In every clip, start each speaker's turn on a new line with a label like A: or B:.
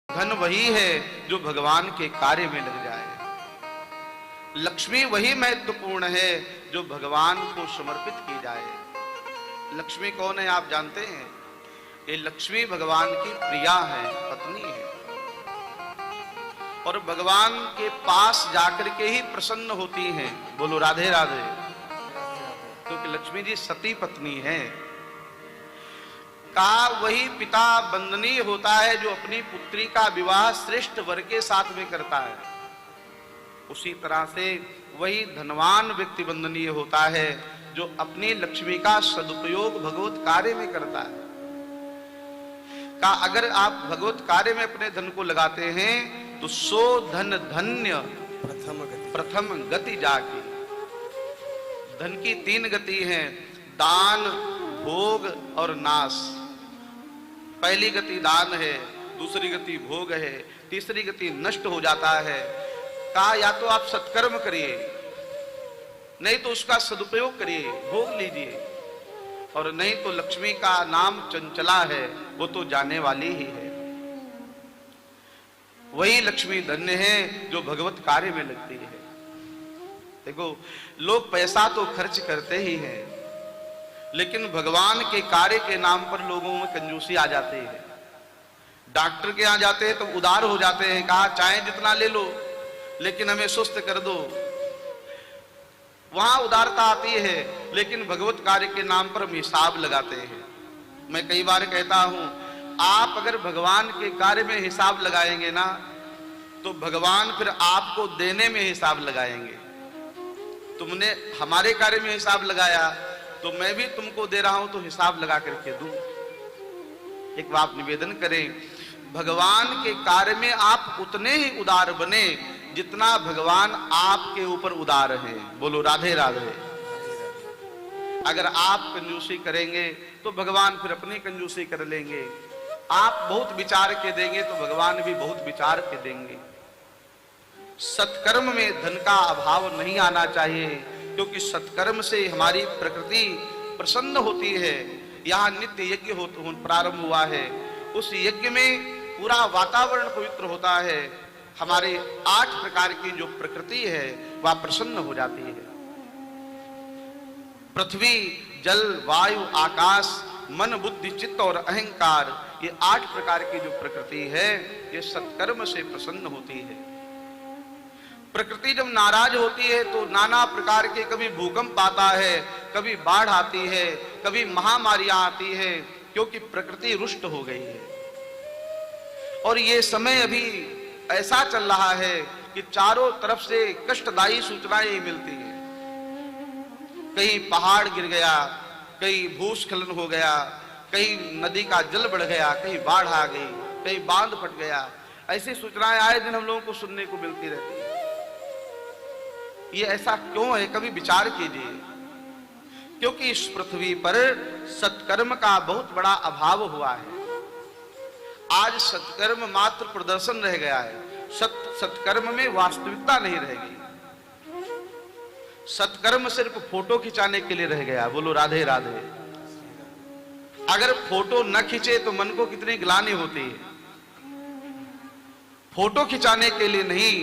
A: धन वही है जो भगवान के कार्य में लग जाए। लक्ष्मी वही महत्वपूर्ण है जो भगवान को समर्पित की जाए। लक्ष्मी कौन है आप जानते हैं? ये लक्ष्मी भगवान की प्रिया है, पत्नी है, और भगवान के पास जाकर के ही प्रसन्न होती हैं। बोलो राधे राधे। क्योंकि लक्ष्मी जी सती पत्नी है। का वही पिता वंदनीय होता है जो अपनी पुत्री का विवाह श्रेष्ठ वर के साथ में करता है, उसी तरह से वही धनवान व्यक्ति वंदनीय होता है जो अपनी लक्ष्मी का सदुपयोग भगवत कार्य में करता है। का अगर आप भगवत कार्य में अपने धन को लगाते हैं तो सो धन धन्य प्रथम गति जाके। धन की 3 गति हैं, दान, भोग और नाश। पहली गति दान है, दूसरी गति भोग है, तीसरी गति नष्ट हो जाता है। कहा या तो आप सत्कर्म करिए, नहीं तो उसका सदुपयोग करिए, भोग लीजिए, और नहीं तो लक्ष्मी का नाम चंचला है, वो तो जाने वाली ही है। वही लक्ष्मी धन्य है जो भगवत कार्य में लगती है। देखो, लोग पैसा तो खर्च करते ही हैं, लेकिन भगवान के कार्य के नाम पर लोगों में कंजूसी आ जाती है। डॉक्टर के यहाँ जाते हैं तो उदार हो जाते हैं, कहा चाहे जितना ले लो लेकिन हमें सुस्त कर दो। वहां उदारता आती है, लेकिन भगवत कार्य के नाम पर हम हिसाब लगाते हैं। मैं कई बार कहता हूं, आप अगर भगवान के कार्य में हिसाब लगाएंगे ना, तो भगवान फिर आपको देने में हिसाब लगाएंगे। तुमने हमारे कार्य में हिसाब लगाया तो मैं भी तुमको दे रहा हूं, तो हिसाब लगा करके दूं। एक बात निवेदन करें, भगवान के कार्य में आप उतने ही उदार बने जितना भगवान आपके ऊपर उदार है। बोलो राधे राधे। अगर आप कंजूसी करेंगे तो भगवान फिर अपनी कंजूसी कर लेंगे। आप बहुत विचार के देंगे तो भगवान भी बहुत विचार के देंगे। सत्कर्म में धन का अभाव नहीं आना चाहिए, क्योंकि सत्कर्म से हमारी प्रकृति प्रसन्न होती है। यहाँ नित्य यज्ञ प्रारंभ हुआ है, उस यज्ञ में पूरा वातावरण पवित्र होता है। हमारे 8 प्रकार की जो प्रकृति है वह प्रसन्न हो जाती है। पृथ्वी, जल, वायु, आकाश, मन, बुद्धि, चित्त और अहंकार, ये 8 प्रकार की जो प्रकृति है ये सत्कर्म से प्रसन्न होती है। प्रकृति जब नाराज होती है तो नाना प्रकार के, कभी भूकंप आता है, कभी बाढ़ आती है, कभी महामारियां आती है, क्योंकि प्रकृति रुष्ट हो गई है। और ये समय अभी ऐसा चल रहा है कि चारों तरफ से कष्टदायी सूचनाएं मिलती हैं। कहीं पहाड़ गिर गया, कहीं भूस्खलन हो गया, कहीं नदी का जल बढ़ गया, कहीं बाढ़ आ गई, कहीं बांध फट गया। ऐसी सूचनाएं आए दिन हम लोगों को सुनने को मिलती रहती है। ये ऐसा क्यों है? कभी विचार कीजिए। क्योंकि इस पृथ्वी पर सत्कर्म का बहुत बड़ा अभाव हुआ है। आज सत्कर्म मात्र प्रदर्शन रह गया है, सत्कर्म में वास्तविकता नहीं रहेगी। सत्कर्म सिर्फ फोटो खिंचाने के लिए रह गया। बोलो राधे राधे। अगर फोटो न खींचे तो मन को कितनी ग्लानि होती है। फोटो खिंचाने के लिए नहीं,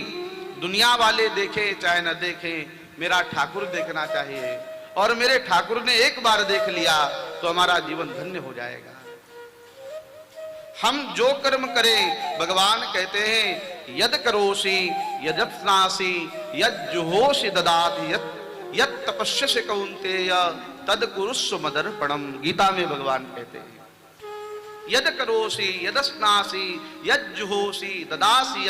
A: दुनिया वाले देखे चाहे न देखे, मेरा ठाकुर देखना चाहिए, और मेरे ठाकुर ने एक बार देख लिया तो हमारा जीवन धन्य हो जाएगा। हम जो कर्म करें, भगवान कहते हैं यद करोषि यजप्नासि यज्जुहोषि ददाति यत् तपस्यसि कौन्तेय तद कुरुष्व मदर्पणम। गीता में भगवान कहते हैं यद करोषि यदस्नासि यज्जुहोषि ददासि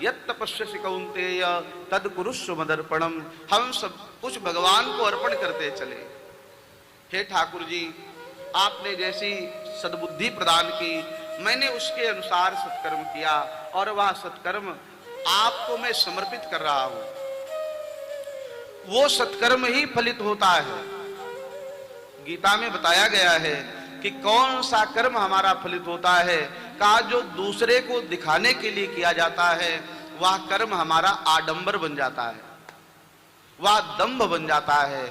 A: यत् तपस्यसि कौन्तेय तद कुरुष्व मदर्पणम। हम सब कुछ भगवान को अर्पण करते चले। हे ठाकुर जी, आपने जैसी सद्बुद्धि प्रदान की, मैंने उसके अनुसार सत्कर्म किया, और वह सत्कर्म आपको मैं समर्पित कर रहा हूं। वो सत्कर्म ही फलित होता है। गीता में बताया गया है कि कौन सा कर्म हमारा फलित होता है। कहा जो दूसरे को दिखाने के लिए किया जाता है वह कर्म हमारा आडंबर बन जाता है, वह दंभ बन जाता है,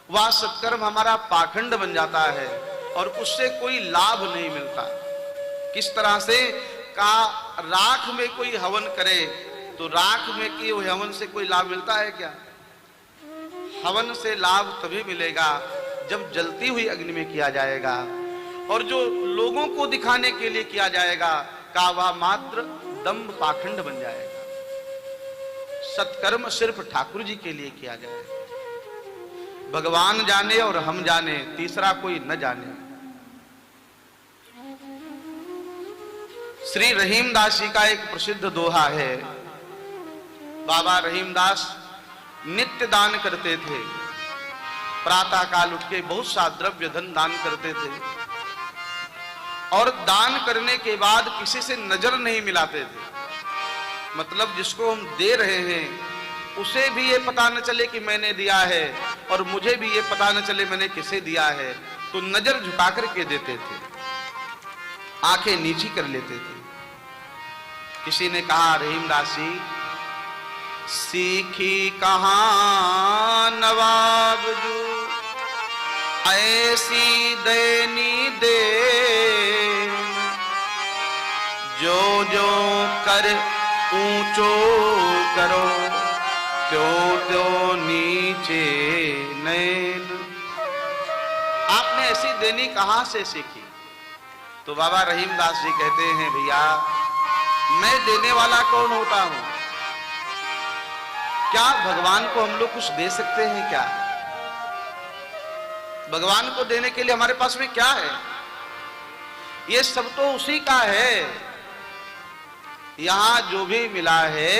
A: वह सत्कर्म हमारा पाखंड बन जाता है और उससे कोई लाभ नहीं मिलता। किस तरह से का राख में कोई हवन करे तो राख में किए हुए हवन से कोई लाभ मिलता है क्या? हवन से लाभ तभी मिलेगा जब जलती हुई अग्नि में किया जाएगा, और जो लोगों को दिखाने के लिए किया जाएगा का वह मात्र दंभ पाखंड बन जाएगा। सत्कर्म सिर्फ ठाकुर जी के लिए किया जाएगा, भगवान जाने और हम जाने, तीसरा कोई न जाने। श्री रहीमदास जी का एक प्रसिद्ध दोहा है। बाबा रहीमदास नित्य दान करते थे, प्रातः काल उठ के बहुत सा द्रव्य धन दान करते थे और दान करने के बाद किसी से नजर नहीं मिलाते थे। मतलब जिसको हम दे रहे हैं उसे भी ये पता न चले कि मैंने दिया है और मुझे भी ये पता न चले मैंने किसे दिया है, तो नजर झुका करके देते थे, आंखें नीची कर लेते थे। किसी ने कहा, रहीमदास जी सीखी कहां नवाब जू ऐसी देनी दे, जो जो कर ऊंचो करो त्यों त्यों नीचे नैन। आपने ऐसी देनी कहां से सीखी? तो बाबा रहीमदास जी कहते हैं, भैया मैं देने वाला कौन होता हूं? क्या भगवान को हम लोग कुछ दे सकते हैं क्या? भगवान को देने के लिए हमारे पास में क्या है? ये सब तो उसी का है। यहां जो भी मिला है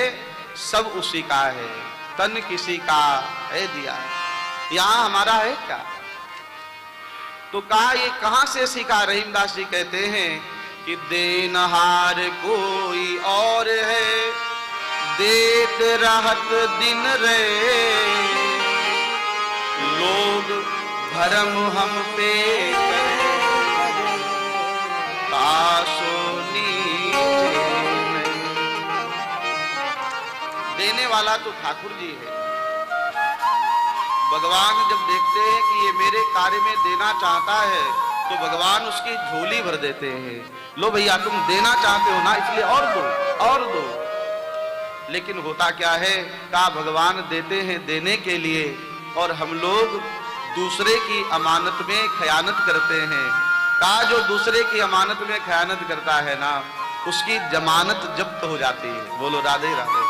A: सब उसी का है, तन किसी का है दिया है, यहां हमारा है क्या? तो कहा ये कहां से सीखा? रहीमदास जी कहते हैं कि देनहार कोई और है, देत रहत दिन रे, लोग भरम हम पे करे, तासो नीचे। देने वाला तो ठाकुर जी है। भगवान जब देखते हैं कि ये मेरे कार्य में देना चाहता है तो भगवान उसकी झोली भर देते हैं। लो भैया तुम देना चाहते हो ना, इसलिए और दो और दो। लेकिन होता क्या है, का भगवान देते हैं देने के लिए और हम लोग दूसरे की अमानत में खयानत करते हैं। का जो दूसरे की अमानत में खयानत करता है ना, उसकी जमानत जब्त हो जाती है। बोलो राधे राधे।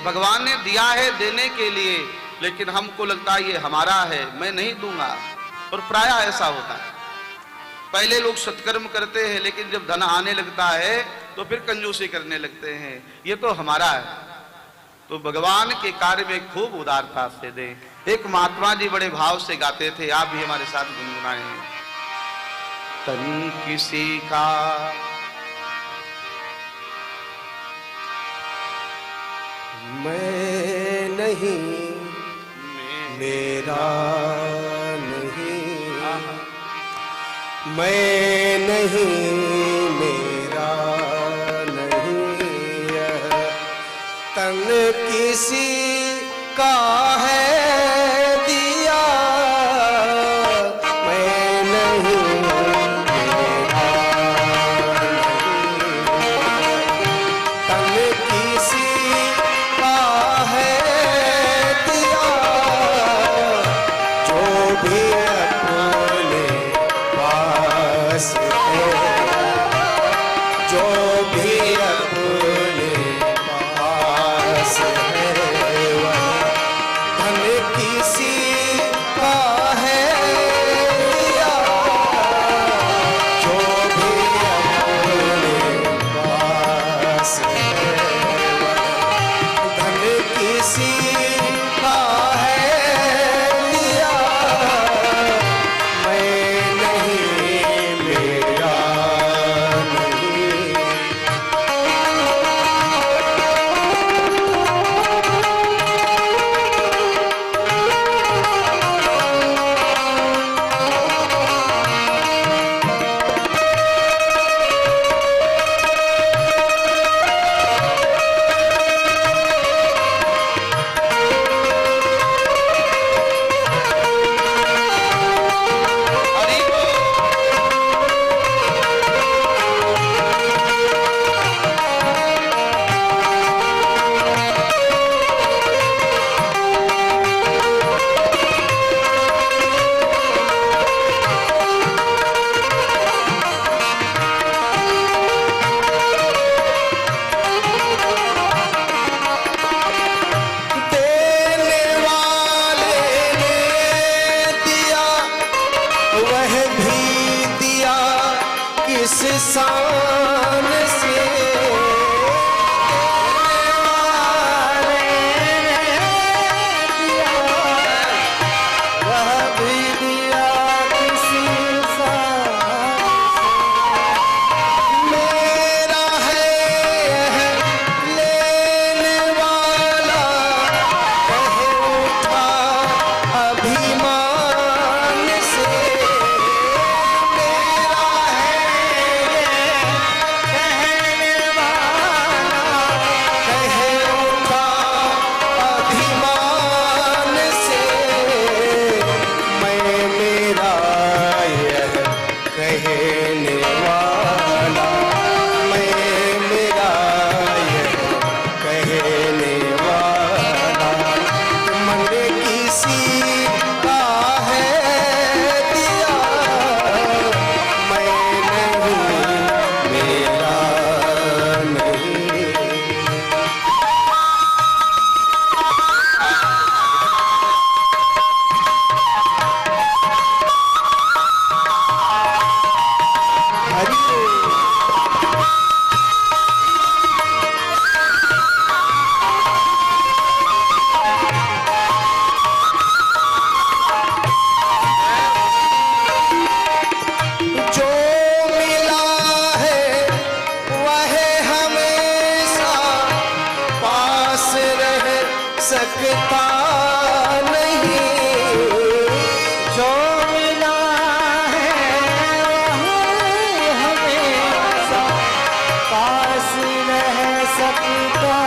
A: भगवान ने दिया है देने के लिए, लेकिन हमको लगता है ये हमारा है, मैं नहीं दूंगा। और प्राय ऐसा होता है, पहले लोग सत्कर्म करते हैं लेकिन जब धन आने लगता है तो फिर कंजूसी करने लगते हैं, ये तो हमारा है। तो भगवान के कार्य में खूब उदारता से दे। एक महात्मा जी बड़े भाव से गाते थे, आप भी हमारे साथ गुनगुनाएं। तन किसी का
B: मैं नहीं, मेरा नहीं, मैं नहीं, मेरा नहीं, यह तन किसी का है दिया, मैं नहीं, मेरा नहीं, तन किसी का है दिया, जो भी अपने पास है, जो भी अपने पास है, वह धन किसी का है दिया, जो भी अपने पास है, वह धन किसी का है दिया, मैं नहीं, मेरा नहीं। शान से वह भी दिया किसी शान से। मेरा है यह लेने वाला, कह उठा अभिमान से। मेरा है कहने वाला, कह उठा अभिमान से। मैं मेरा यह कहने वाला, मैं मेरा यह कहने वाला। मन किसी का है दिया, मैं नहीं, मेरा नहीं। हरि जो मिला है वह हमेशा पास रह सकता नहीं। जो मिला है वह हमेशा पास रह सकता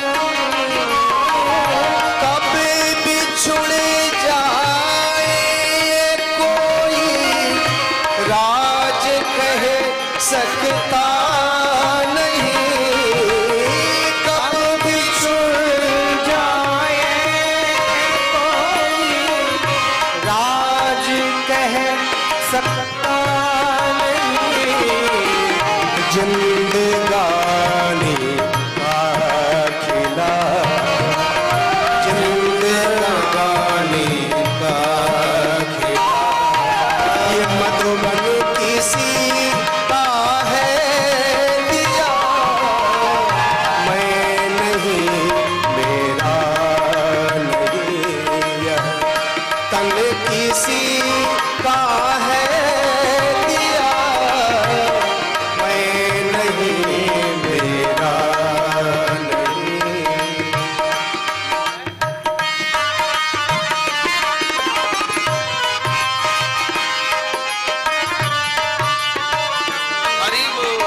B: नहीं। कब बिछुड़ जाए कोई राज कह सकता नहीं। कब बिछुड़ जाए कोई राज कह सकता नहीं। जिंदगानी का खिला, जिंदगानी का खिला। ये मधुबन किसी का है दिया, मैं नहीं, मेरा नहीं। यह तन किसी का है दिया, मैं नहीं, मेरा नहीं।
A: हरि बोल।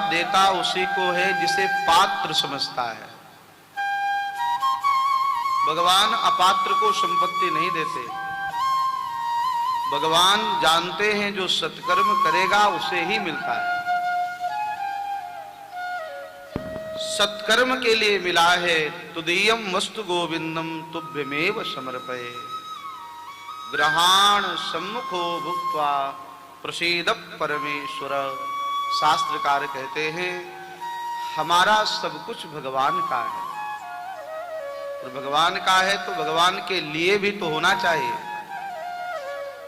A: देता उसी को है जिसे पात्र समझता है। भगवान अपात्र को संपत्ति नहीं देते। भगवान जानते हैं जो सत्कर्म करेगा उसे ही मिलता है। सत्कर्म के लिए मिला है तुदीयम वस्तु गोविंदम तुभ्यमेव समर्पये। ग्रहाण सम्मुखो भुक्त्वा प्रसीद परमेश्वर। शास्त्रकार कहते हैं हमारा सब कुछ भगवान का है, और भगवान का है तो भगवान के लिए भी तो होना चाहिए।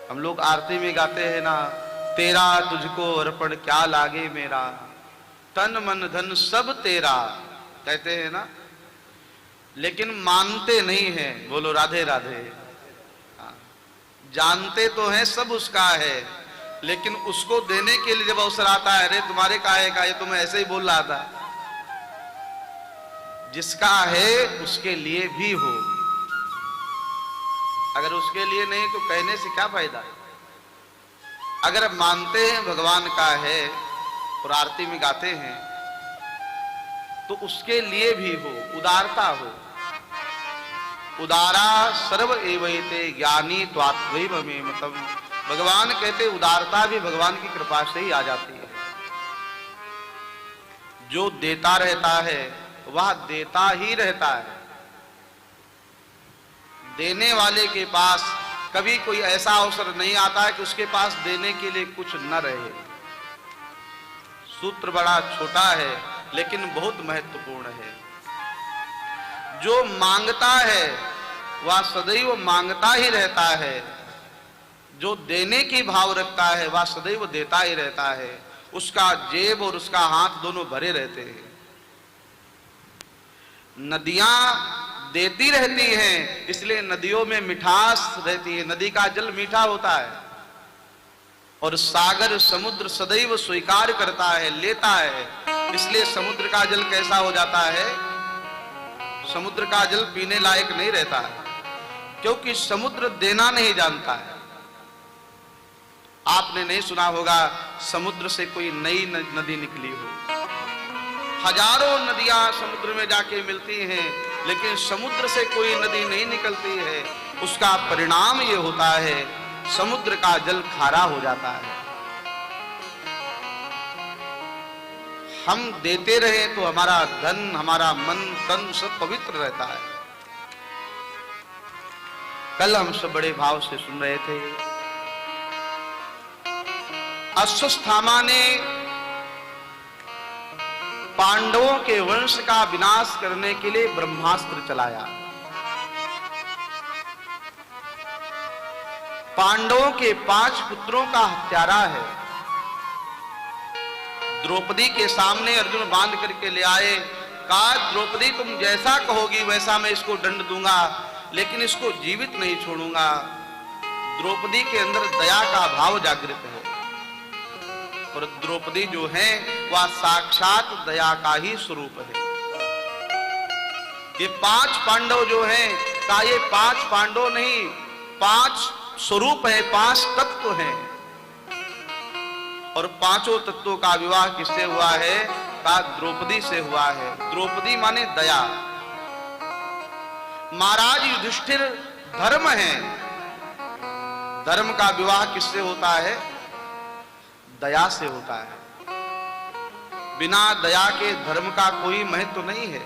A: हम लोग आरती में गाते हैं ना, तेरा तुझको अर्पण क्या लागे मेरा, तन मन धन सब तेरा, कहते हैं ना, लेकिन मानते नहीं हैं। बोलो राधे राधे। जानते तो हैं सब उसका है, लेकिन उसको देने के लिए जब अवसर आता है, अरे तुम्हारे काहे का, ये तो मैं ऐसे ही बोल रहा था। जिसका है उसके लिए भी हो, अगर उसके लिए नहीं तो कहने से क्या फायदा। अगर मानते हैं भगवान का है और आरती में गाते हैं तो उसके लिए भी हो, उदारता हो। उदारा सर्व एवैते ज्ञानी त्वात्वैव मे मतम। भगवान कहते उदारता भी भगवान की कृपा से ही आ जाती है। जो देता रहता है वह देता ही रहता है। देने वाले के पास कभी कोई ऐसा अवसर नहीं आता है कि उसके पास देने के लिए कुछ न रहे। सूत्र बड़ा छोटा है लेकिन बहुत महत्वपूर्ण है। जो मांगता है वह सदैव मांगता ही रहता है, जो देने की भाव रखता है वह सदैव देता ही रहता है। उसका जेब और उसका हाथ दोनों भरे रहते हैं। नदियां देती रहती हैं, इसलिए नदियों में मिठास रहती है, नदी का जल मीठा होता है। और सागर समुद्र सदैव स्वीकार करता है, लेता है, इसलिए समुद्र का जल कैसा हो जाता है, समुद्र का जल पीने लायक नहीं रहता है, क्योंकि समुद्र देना नहीं जानता है। आपने नहीं सुना होगा समुद्र से कोई नई नदी निकली हो। हजारों नदियां समुद्र में जाके मिलती हैं, लेकिन समुद्र से कोई नदी नहीं निकलती है। उसका परिणाम ये होता है समुद्र का जल खारा हो जाता है। हम देते रहे तो हमारा धन, हमारा मन, तन सब पवित्र रहता है। कल हम सब बड़े भाव से सुन रहे थे, अश्वत्थामा ने पांडवों के वंश का विनाश करने के लिए ब्रह्मास्त्र चलाया। पांडवों के 5 पुत्रों का हत्यारा है। द्रौपदी के सामने अर्जुन बांध करके ले आए, कहा द्रौपदी तुम जैसा कहोगी वैसा मैं इसको दंड दूंगा, लेकिन इसको जीवित नहीं छोड़ूंगा। द्रौपदी के अंदर दया का भाव जागृत है, और द्रौपदी जो है वह साक्षात दया का ही स्वरूप है। ये 5 पांडव जो हैं, का ये 5 पांडव नहीं, 5 स्वरूप है, 5 तत्व हैं। और 5 तत्वों का विवाह किससे हुआ है, का द्रौपदी से हुआ है। द्रौपदी माने दया। महाराज युधिष्ठिर धर्म है, धर्म का विवाह किससे होता है, दया से होता है। बिना दया के धर्म का कोई महत्व नहीं है।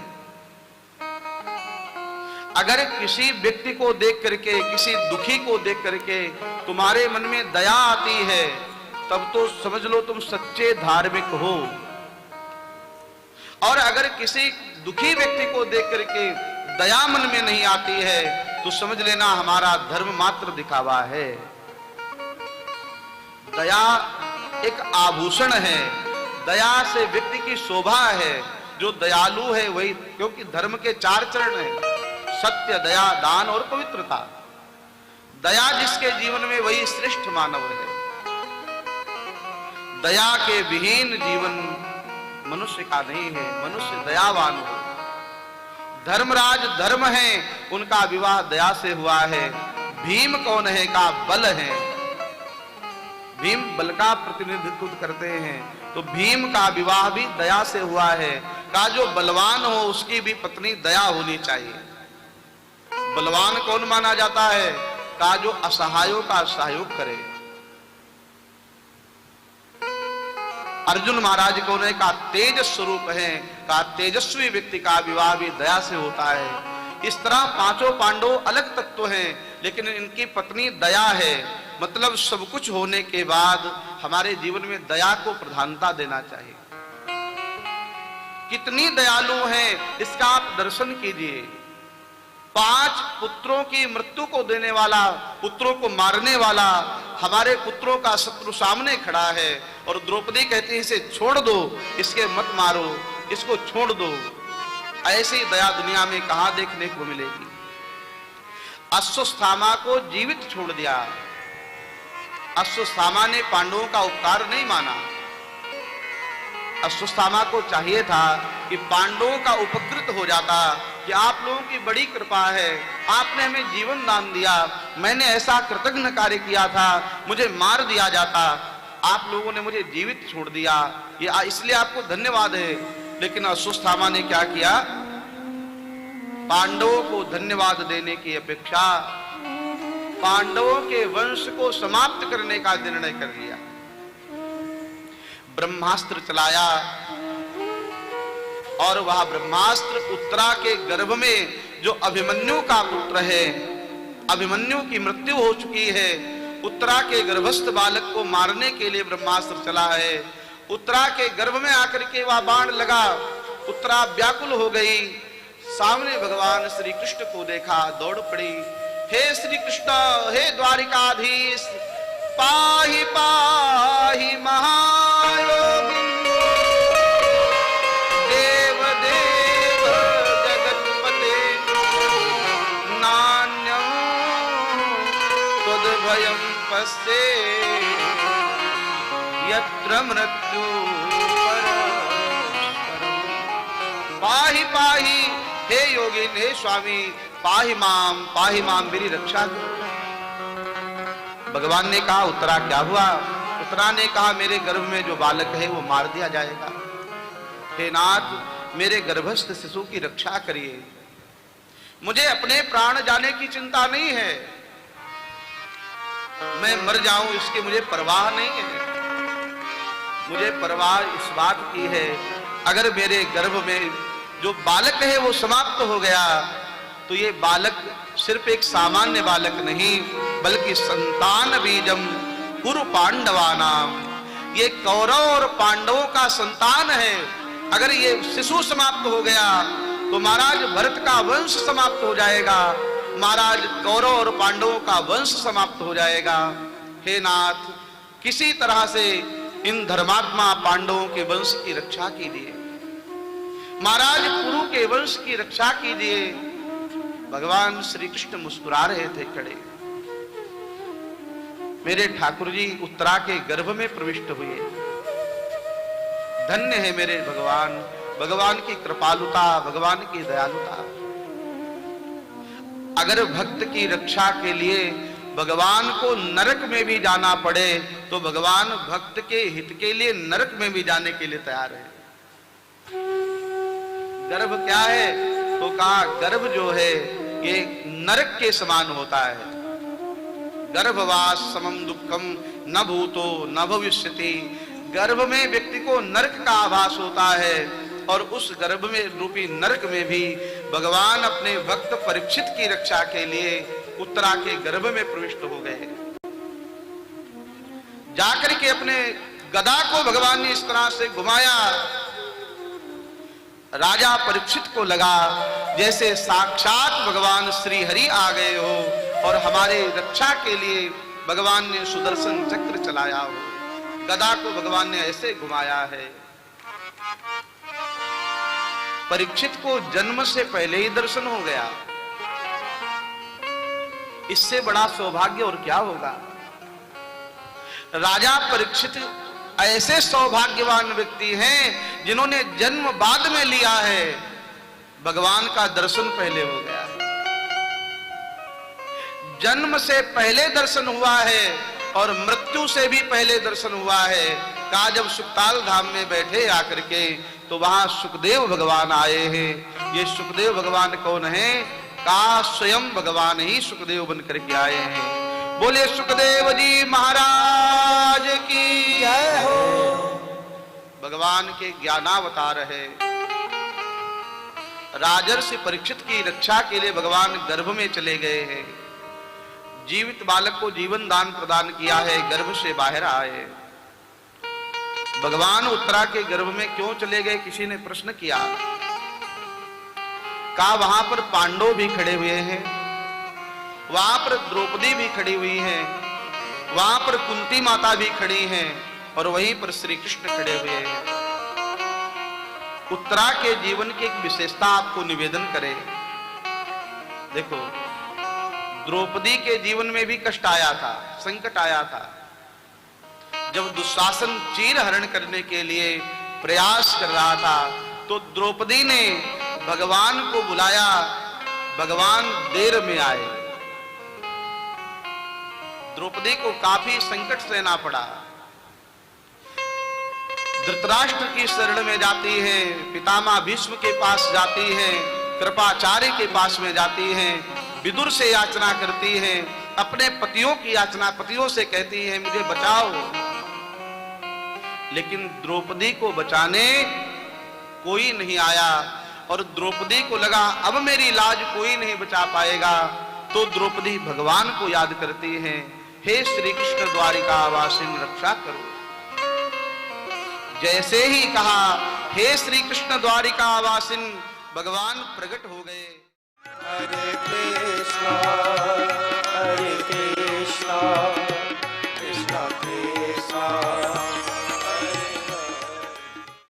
A: अगर किसी व्यक्ति को देख करके, किसी दुखी को देख करके तुम्हारे मन में दया आती है, तब तो समझ लो तुम सच्चे धार्मिक हो। और अगर किसी दुखी व्यक्ति को देख करके दया मन में नहीं आती है, तो समझ लेना हमारा धर्म मात्र दिखावा है। दया एक आभूषण है, दया से व्यक्ति की शोभा है। जो दयालु है वही, क्योंकि धर्म के 4 चरण हैं, सत्य, दया, दान और पवित्रता। दया जिसके जीवन में वही श्रेष्ठ मानव है। दया के विहीन जीवन मनुष्य का नहीं है, मनुष्य दयावान हो। धर्मराज धर्म है, उनका विवाह दया से हुआ है। भीम कौन है, का बल है। भीम बल का प्रतिनिधित्व करते हैं, तो भीम का विवाह भी दया से हुआ है। कहा जो बलवान हो उसकी भी पत्नी दया होनी चाहिए। बलवान कौन माना जाता है? कहा जो असहायों का सहयोग करे। अर्जुन महाराज को ने कहा तेज स्वरूप है, कहा तेजस्वी व्यक्ति का विवाह भी दया से होता है। इस तरह पांचों पांडव अलग तत्व हैं, लेकिन इनकी पत्नी दया है। मतलब सब कुछ होने के बाद हमारे जीवन में दया को प्रधानता देना चाहिए। कितनी दयालु हैं इसका आप दर्शन कीजिए। 5 पुत्रों की मृत्यु को देने वाला, पुत्रों को मारने वाला हमारे पुत्रों का शत्रु सामने खड़ा है, और द्रौपदी कहती है इसे छोड़ दो, इसके मत मारो, इसको छोड़ दो। ऐसी दया दुनिया में कहां देखने को मिलेगी। अश्वत्थामा को जीवित छोड़ दिया। अश्वत्थामा ने पांडवों का उपकार नहीं माना। अश्वत्थामा को चाहिए था कि पांडवों का उपकृत हो जाता, कि आप लोगों की बड़ी कृपा है, आपने हमें जीवन दान दिया, मैंने ऐसा कृतज्ञ कार्य किया था, मुझे मार दिया जाता, आप लोगों ने मुझे जीवित छोड़ दिया, ये इसलिए आपको धन्यवाद है। लेकिन अश्वत्थामा ने क्या किया? पांडवों को धन्यवाद देने की अपेक्षा पांडवों के वंश को समाप्त करने का निर्णय कर लिया। ब्रह्मास्त्र चलाया, और वह ब्रह्मास्त्र उत्तरा के गर्भ में जो अभिमन्यु का पुत्र है, अभिमन्यु की मृत्यु हो चुकी है, उत्तरा के गर्भस्थ बालक को मारने के लिए ब्रह्मास्त्र चला है। उत्तरा के गर्भ में आकर के वह बाण लगा, उत्तरा व्याकुल हो गई। सामने भगवान श्री कृष्ण को देखा, दौड़ पड़ी, हे श्री कृष्ण, हे द्वारिकाधीश, पाहि पाहि महायोगी, देव देव जगतपते, नान्यं त्वद्भयं पश्ये, यत्र मृत्यु पाहि पाहि, हे योगी, हे स्वामी, पाहि माम, मेरी रक्षा करो। भगवान ने कहा उत्तरा क्या हुआ? उत्तरा ने कहा मेरे गर्भ में जो बालक है वो मार दिया जाएगा। हे नाथ, मेरे गर्भस्थ शिशु की रक्षा करिए, मुझे अपने प्राण जाने की चिंता नहीं है, मैं मर जाऊं इसकी मुझे परवाह नहीं है। मुझे परवाह इस बात की है, अगर मेरे गर्भ में जो बालक है वो समाप्त हो गया, तो ये बालक सिर्फ एक सामान्य बालक नहीं, बल्कि संतान बीजम कुरु पांडवानाम, ये कौरव और पांडवों का संतान है। अगर ये शिशु समाप्त हो गया तो महाराज भरत का वंश समाप्त हो जाएगा, महाराज कौरव और पांडवों का वंश समाप्त हो जाएगा। हे नाथ, किसी तरह से इन धर्मात्मा पांडवों के वंश की रक्षा कीजिए, महाराज कुरु के वंश की रक्षा कीजिए। भगवान श्री कृष्ण मुस्कुरा रहे थे खड़े। मेरे ठाकुर जी उत्तरा के गर्भ में प्रविष्ट हुए। धन्य है मेरे भगवान, भगवान की कृपालुता, भगवान की दयालुता। अगर भक्त की रक्षा के लिए भगवान को नरक में भी जाना पड़े, तो भगवान भक्त के हित के लिए नरक में भी जाने के लिए तैयार है। गर्भ क्या है? तो कहा गर्भ जो है ये नरक के समान होता है। गर्भवास समम दुखम न भूतो न भविष्यति। गर्भ में व्यक्ति को नरक का आभास होता है, और उस गर्भ में रूपी नरक में भी भगवान अपने भक्त परीक्षित की रक्षा के लिए उत्तरा के गर्भ में प्रविष्ट हो गए। जाकर के अपने गदा को भगवान ने इस तरह से घुमाया, राजा परीक्षित को लगा जैसे साक्षात भगवान श्री हरि आ गए हो, और हमारे रक्षा के लिए भगवान ने सुदर्शन चक्र चलाया हो। गदा को भगवान ने ऐसे घुमाया है। परीक्षित को जन्म से पहले ही दर्शन हो गया। इससे बड़ा सौभाग्य और क्या होगा। राजा परीक्षित ऐसे सौभाग्यवान व्यक्ति हैं जिन्होंने जन्म बाद में लिया है, भगवान का दर्शन पहले हो गया। जन्म से पहले दर्शन हुआ है, और मृत्यु से भी पहले दर्शन हुआ है। कहा जब सुखताल धाम में बैठे आकर के तो वहां सुखदेव भगवान आए हैं। ये सुखदेव भगवान कौन है? कहा स्वयं भगवान ही सुखदेव बन करके आए हैं। बोले सुखदेव जी महाराज की
B: जय हो।
A: भगवान के ज्ञानावतार है। राजर्षि परीक्षित की रक्षा के लिए भगवान गर्भ में चले गए हैं। जीवित बालक को जीवन दान प्रदान किया है, गर्भ से बाहर आए। भगवान उत्तरा के गर्भ में क्यों चले गए? किसी ने प्रश्न किया। कहा वहां पर पांडव भी खड़े हुए हैं, वहां पर द्रौपदी भी खड़ी हुई है, वहां पर कुंती माता भी खड़ी हैं और वहीं पर श्री कृष्ण खड़े हुए हैं। उत्तरा के जीवन की एक विशेषता आपको निवेदन करें। देखो, द्रौपदी के जीवन में भी कष्ट आया था, संकट आया था। जब दुशासन चीर हरण करने के लिए प्रयास कर रहा था तो द्रौपदी ने भगवान को बुलाया, भगवान देर में आए। द्रौपदी को काफी संकट सहना पड़ा। धृतराष्ट्र की शरण में जाती है, पितामह भीष्म के पास जाती है, कृपाचार्य के पास में जाती है, विदुर से याचना करती है, अपने पतियों की याचना, पतियों से कहती है मुझे बचाओ। लेकिन द्रौपदी को बचाने कोई नहीं आया और द्रौपदी को लगा अब मेरी लाज कोई नहीं बचा पाएगा। तो द्रौपदी भगवान को याद करती है, हे श्री कृष्ण द्वारिका वासिन रक्षा करो। जैसे ही कहा हे श्री कृष्ण द्वारिका वासिन, भगवान प्रकट हो गए।
B: हरे कृष्णा